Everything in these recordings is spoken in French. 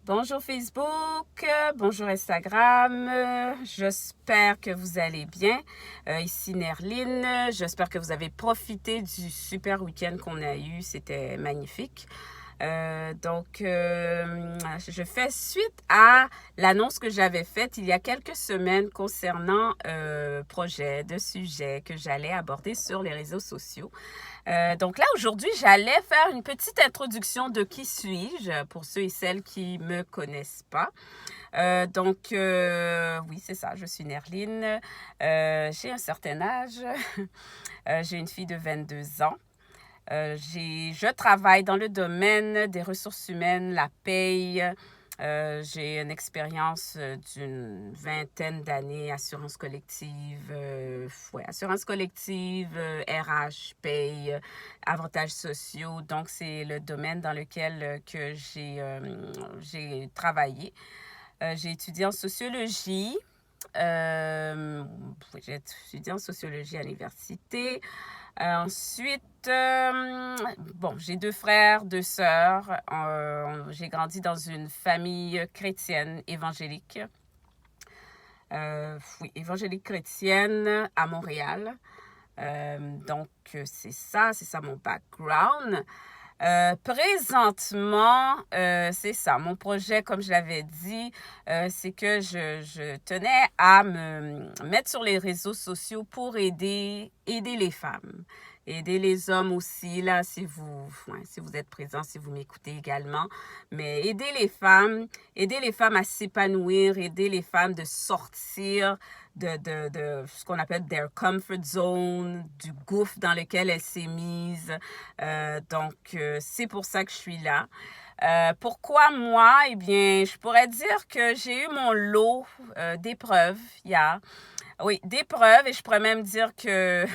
Bonjour Facebook, bonjour Instagram, j'espère que vous allez bien. Ici Nerline, j'espère que vous avez profité du super week-end qu'on a eu, c'était magnifique. Je fais suite à l'annonce que j'avais faite il y a quelques semaines concernant projet de sujet que j'allais aborder sur les réseaux sociaux. Donc là, aujourd'hui, j'allais faire une petite introduction de qui suis-je pour ceux et celles qui me connaissent pas. Oui, c'est ça, je suis Nerline. J'ai un certain âge. J'ai une fille de 22 ans. Je travaille dans le domaine des ressources humaines, la paye. J'ai une expérience d'une vingtaine d'années, assurance collective, RH, paye, avantages sociaux. Donc, c'est le domaine dans lequel que j'ai travaillé. J'ai étudié en sociologie. J'ai étudié en sociologie à l'université. J'ai 2 frères, 2 sœurs. J'ai grandi dans une famille chrétienne évangélique. Évangélique chrétienne à Montréal. C'est ça mon background. Présentement, c'est ça. Mon projet, comme je l'avais dit, c'est que je tenais à me mettre sur les réseaux sociaux pour aider les femmes. Aider les hommes aussi, là, si vous êtes présents, si vous m'écoutez également. Mais aider les femmes à s'épanouir, aider les femmes de sortir de ce qu'on appelle their comfort zone, du gouffre dans lequel elles s'est mise. C'est pour ça que je suis là. Pourquoi moi? Eh bien, je pourrais dire que j'ai eu mon lot d'épreuves, d'épreuves, et je pourrais même dire que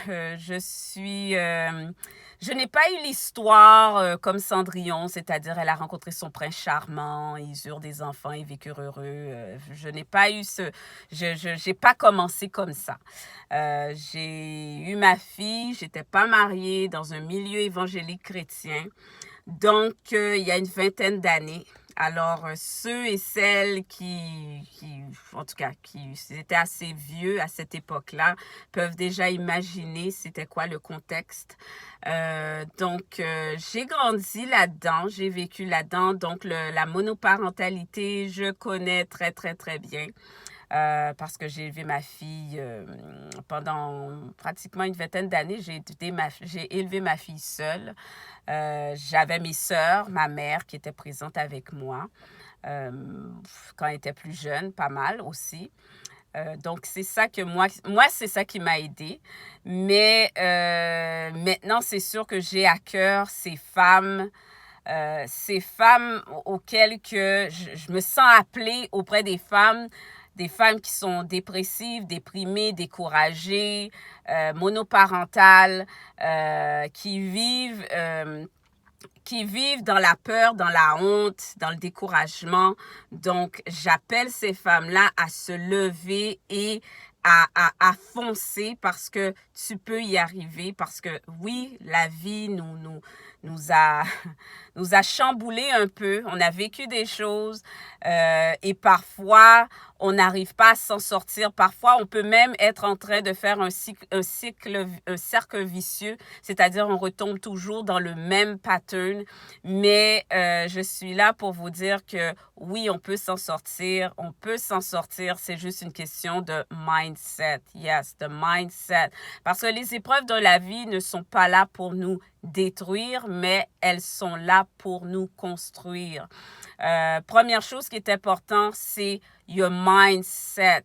je n'ai pas eu l'histoire comme Cendrillon, c'est-à-dire elle a rencontré son prince charmant, ils eurent des enfants, ils vécurent heureux. Je n'ai pas eu j'ai pas commencé comme ça. J'ai eu ma fille, j'étais pas mariée dans un milieu évangélique chrétien. Donc, il y a une vingtaine d'années. Alors, ceux et celles qui étaient assez vieux à cette époque-là, peuvent déjà imaginer c'était quoi le contexte. J'ai grandi là-dedans, j'ai vécu là-dedans. Donc, la monoparentalité, je connais très, très, très bien. Parce que j'ai élevé ma fille pendant pratiquement une vingtaine d'années. J'ai élevé ma fille seule. J'avais mes sœurs, ma mère qui était présente avec moi quand elle était plus jeune, pas mal aussi. Donc, c'est ça que moi c'est ça qui m'a aidée. Mais maintenant, c'est sûr que j'ai à cœur ces femmes auxquelles que je me sens appelée auprès des femmes qui sont dépressives, déprimées, découragées, monoparentales, qui vivent dans la peur, dans la honte, dans le découragement. Donc, j'appelle ces femmes-là à se lever et à foncer parce que tu peux y arriver. Parce que oui, la vie nous a chamboulé un peu. On a vécu des choses et parfois, on n'arrive pas à s'en sortir. Parfois, on peut même être en train de faire un cercle vicieux, c'est-à-dire on retombe toujours dans le même pattern. Mais je suis là pour vous dire que oui, on peut s'en sortir. On peut s'en sortir. C'est juste une question de mindset. Yes, the mindset. Parce que les épreuves de la vie ne sont pas là pour nous détruire, mais elles sont là pour nous construire. Première chose qui est importante, c'est your mindset.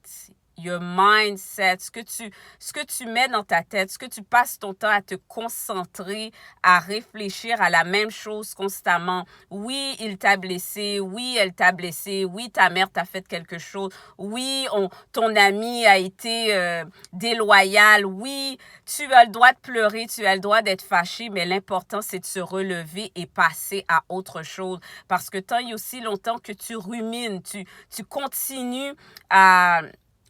Your mindset, ce que tu mets dans ta tête, ce que tu passes ton temps à te concentrer, à réfléchir à la même chose constamment. Oui, il t'a blessé. Oui, elle t'a blessé. Oui, ta mère t'a fait quelque chose. Oui, ton ami a été déloyal. Oui, tu as le droit de pleurer, tu as le droit d'être fâché, mais l'important, c'est de se relever et passer à autre chose. Parce que tant et aussi longtemps que tu rumines, tu continues à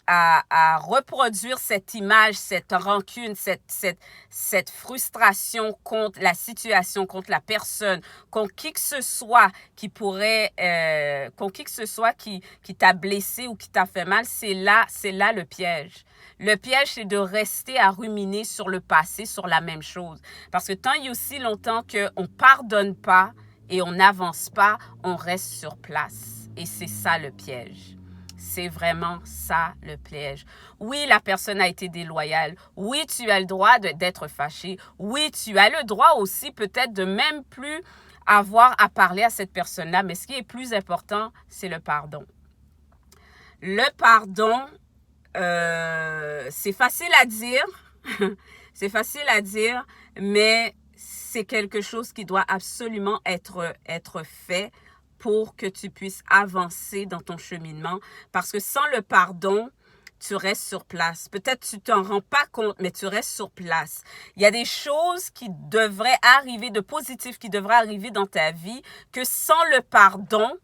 à reproduire cette image, cette rancune, cette frustration contre la situation, contre la personne, contre qui que ce soit qui pourrait, contre qui que ce soit qui t'a blessé ou qui t'a fait mal, c'est là le piège. Le piège, c'est de rester à ruminer sur le passé, sur la même chose. Parce que tant il y a aussi longtemps qu'on ne pardonne pas et on n'avance pas, on reste sur place. Et c'est ça le piège. C'est vraiment ça le piège. Oui, la personne a été déloyale. Oui, tu as le droit d'être fâché. Oui, tu as le droit aussi peut-être de même plus avoir à parler à cette personne-là. Mais ce qui est plus important, c'est le pardon. Le pardon, c'est facile à dire. C'est facile à dire, mais c'est quelque chose qui doit absolument être fait pour que tu puisses avancer dans ton cheminement. Parce que sans le pardon, tu restes sur place. Peut-être tu t'en rends pas compte, mais tu restes sur place. Il y a des choses qui devraient arriver, de positif qui devraient arriver dans ta vie, que sans le pardon,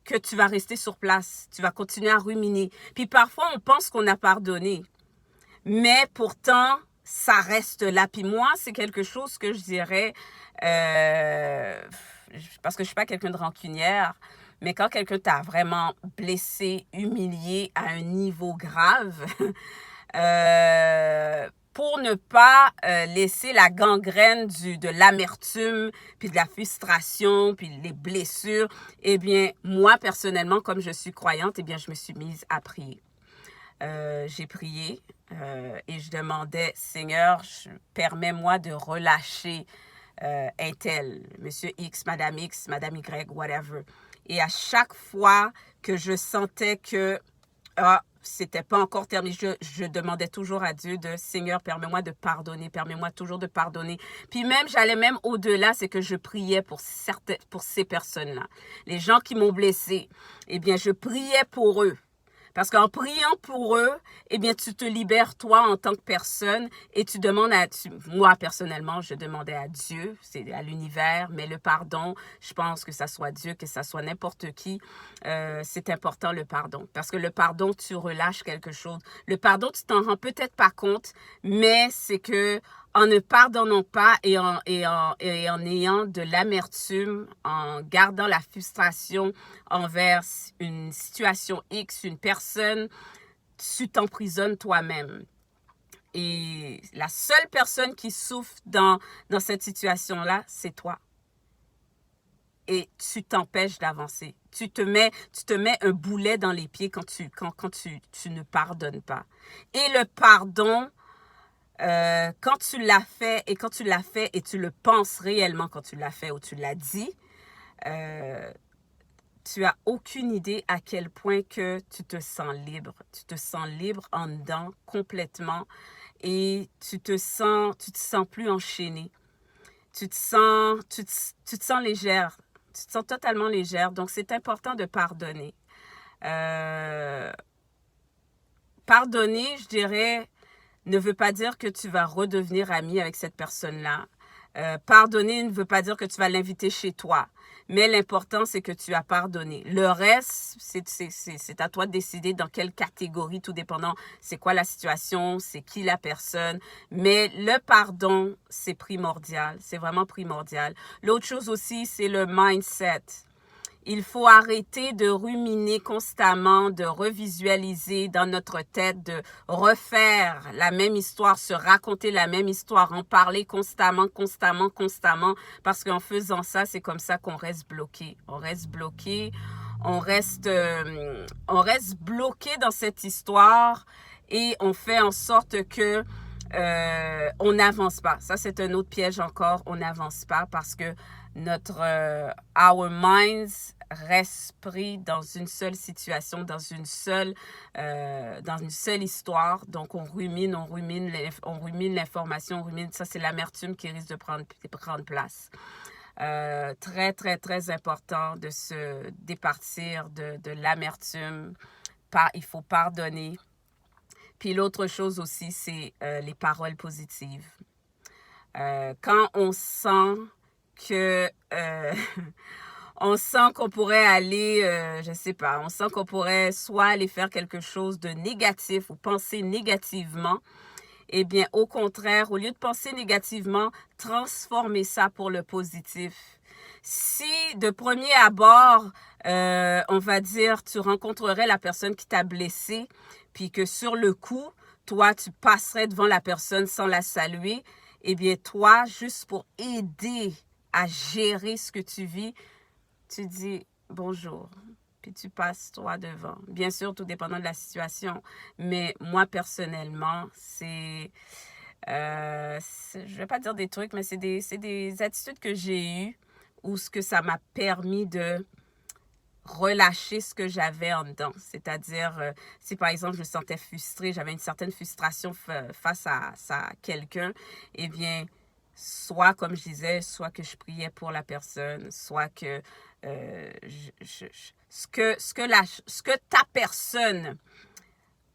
que tu vas rester sur place. Tu vas continuer à ruminer. Puis parfois, on pense qu'on a pardonné. Mais pourtant, ça reste là. Puis moi, c'est quelque chose que je dirais, parce que je ne suis pas quelqu'un de rancunière, mais quand quelqu'un t'a vraiment blessé, humilié à un niveau grave, pour ne pas laisser la gangrène de l'amertume, puis de la frustration, puis les blessures, eh bien, moi, personnellement, comme je suis croyante, eh bien, je me suis mise à prier. J'ai prié et je demandais, Seigneur, permets-moi de relâcher un tel, Monsieur X, Madame Y, whatever. Et à chaque fois que je sentais que c'était pas encore terminé, je demandais toujours à Dieu Seigneur, permets-moi de pardonner, permets-moi toujours de pardonner. Puis même, j'allais même au-delà, c'est que je priais pour ces personnes-là. Les gens qui m'ont blessé, eh bien, je priais pour eux. Parce qu'en priant pour eux, eh bien, tu te libères toi en tant que personne et tu demandes moi, personnellement, je demandais à Dieu, c'est à l'univers, mais le pardon, je pense que ça soit Dieu, que ça soit n'importe qui, c'est important le pardon. Parce que le pardon, tu relâches quelque chose. Le pardon, tu t'en rends peut-être pas compte, mais c'est que en ne pardonnant pas et en ayant de l'amertume, en gardant la frustration envers une situation X, une personne, tu t'emprisonnes toi-même. Et la seule personne qui souffre dans cette situation-là, c'est toi. Et tu t'empêches d'avancer. Tu te mets un boulet dans les pieds quand tu ne pardonnes pas. Et le pardon, quand tu l'as fait et tu le penses réellement quand tu l'as fait ou tu l'as dit, tu as aucune idée à quel point que tu te sens libre. Tu te sens libre en dedans complètement et tu te sens plus enchaîné. Tu te sens légère. Tu te sens totalement légère. Donc, c'est important de pardonner. Pardonner, je dirais, ne veut pas dire que tu vas redevenir ami avec cette personne-là. Pardonner ne veut pas dire que tu vas l'inviter chez toi. Mais l'important, c'est que tu as pardonné. Le reste, c'est à toi de décider dans quelle catégorie, tout dépendant, c'est quoi la situation, c'est qui la personne. Mais le pardon, c'est primordial. C'est vraiment primordial. L'autre chose aussi, c'est le mindset. Il faut arrêter de ruminer constamment, de revisualiser dans notre tête, de refaire la même histoire, se raconter la même histoire, en parler constamment, parce qu'en faisant ça, c'est comme ça qu'on reste bloqué. On reste bloqué, on reste bloqué dans cette histoire et on fait en sorte que on n'avance pas. Ça, c'est un autre piège encore. On n'avance pas parce que our minds reste pris dans une seule situation, dans une seule histoire. Donc, on rumine l'information, Ça, c'est l'amertume qui risque de prendre place. Très, très, très important de se départir de l'amertume. Il faut pardonner. Puis l'autre chose aussi, c'est les paroles positives. Quand on sent que on sent qu'on pourrait aller, je sais pas, on sent qu'on pourrait soit aller faire quelque chose de négatif ou penser négativement. Eh bien, au contraire, au lieu de penser négativement, transformer ça pour le positif. Si de premier abord, on va dire, tu rencontrerais la personne qui t'a blessé, puis que sur le coup, toi, tu passerais devant la personne sans la saluer, eh bien, toi, juste pour aider à gérer ce que tu vis, tu dis bonjour, puis tu passes toi devant. Bien sûr, tout dépendant de la situation, mais moi, personnellement, je vais pas dire des trucs, mais c'est des attitudes que j'ai eues ou ce que ça m'a permis de relâcher ce que j'avais en dedans. C'est-à-dire, si par exemple je me sentais frustrée, j'avais une certaine frustration face à quelqu'un, eh bien, soit comme je disais, soit que je priais pour la personne, soit que ce que ta personne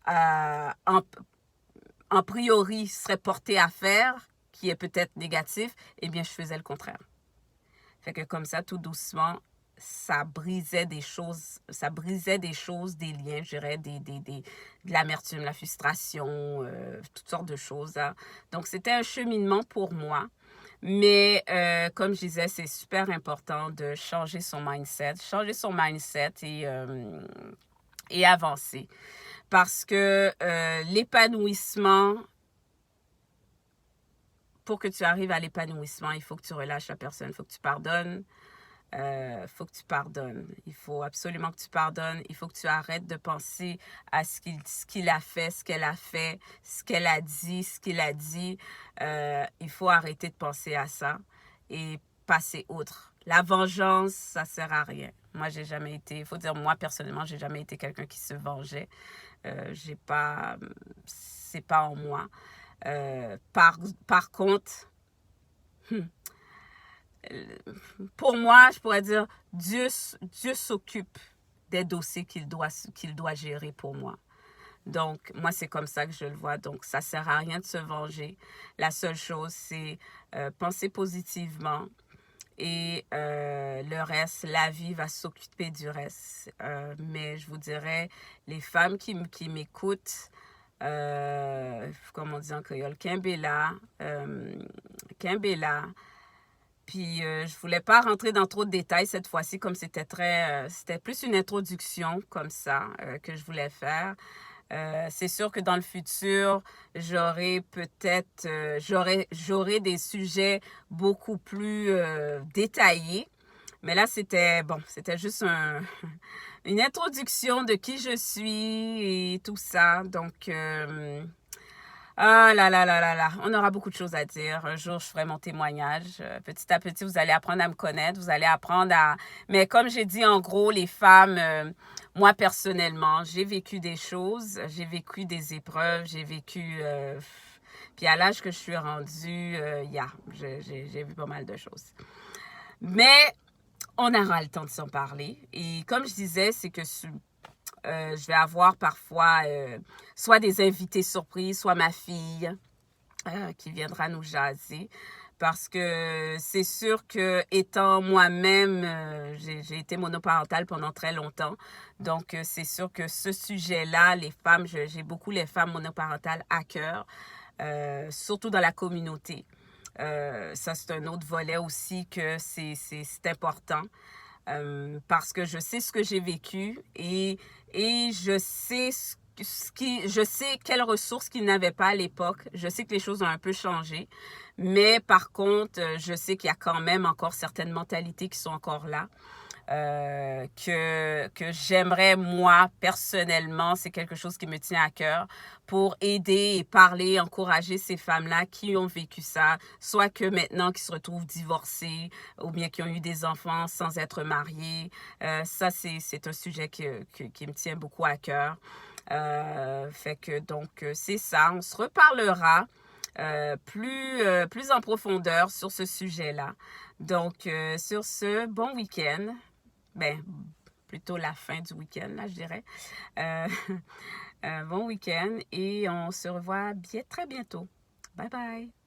en priori serait portée à faire, qui est peut-être négatif, eh bien, je faisais le contraire. Fait que comme ça, tout doucement, ça brisait des choses, des liens, je dirais, de l'amertume, la frustration, toutes sortes de choses. Hein. Donc, c'était un cheminement pour moi. Mais comme je disais, c'est super important de changer son mindset et avancer. Parce que l'épanouissement, pour que tu arrives à l'épanouissement, il faut que tu relâches la personne, il faut que tu pardonnes. Faut que tu pardonnes. Il faut absolument que tu pardonnes. Il faut que tu arrêtes de penser à ce qu'il a fait, ce qu'elle a fait, ce qu'elle a dit, ce qu'il a dit. Il faut arrêter de penser à ça et passer outre. La vengeance, ça sert à rien. Moi, j'ai jamais été, il faut dire, moi, personnellement, j'ai jamais été quelqu'un qui se vengeait. C'est pas en moi. Par contre, pour moi, je pourrais dire, Dieu s'occupe des dossiers qu'il doit gérer pour moi. Donc, moi, c'est comme ça que je le vois. Donc, ça ne sert à rien de se venger. La seule chose, c'est penser positivement. Et le reste, la vie va s'occuper du reste. Mais je vous dirais, les femmes qui m'écoutent, comme on dit en créole, Kimbela. Puis, je voulais pas rentrer dans trop de détails cette fois-ci, comme c'était c'était plus une introduction comme ça que je voulais faire. C'est sûr que dans le futur, j'aurai des sujets beaucoup plus détaillés. Mais là, c'était juste une introduction de qui je suis et tout ça. Donc, ah là là là là là, on aura beaucoup de choses à dire. Un jour, je ferai mon témoignage. Petit à petit, vous allez apprendre à me connaître, vous allez apprendre à... Mais comme j'ai dit, en gros, les femmes, moi, personnellement, j'ai vécu des choses, j'ai vécu des épreuves, j'ai vécu... Puis à l'âge que je suis rendue, j'ai vu pas mal de choses. Mais on aura le temps de s'en parler. Et comme je disais, c'est que... je vais avoir parfois soit des invités surprises, soit ma fille qui viendra nous jaser. Parce que c'est sûr que étant moi-même, j'ai été monoparentale pendant très longtemps. Donc, c'est sûr que ce sujet-là, les femmes, j'ai beaucoup les femmes monoparentales à cœur, surtout dans la communauté. Ça, c'est un autre volet aussi que c'est important. Parce que je sais ce que j'ai vécu et je sais je sais quelles ressources qu'ils n'avaient pas à l'époque. Je sais que les choses ont un peu changé, mais par contre, je sais qu'il y a quand même encore certaines mentalités qui sont encore là. Que j'aimerais, moi, personnellement, c'est quelque chose qui me tient à cœur, pour aider et parler, encourager ces femmes-là qui ont vécu ça, soit que maintenant qui se retrouvent divorcées ou bien qui ont eu des enfants sans être mariées. Ça, c'est un sujet qui me tient beaucoup à cœur. Fait que donc, c'est ça. On se reparlera plus en profondeur sur ce sujet-là. Donc, sur ce, bon week-end. Ben, plutôt la fin du week-end, là, je dirais. Bon week-end et on se revoit très bientôt. Bye bye!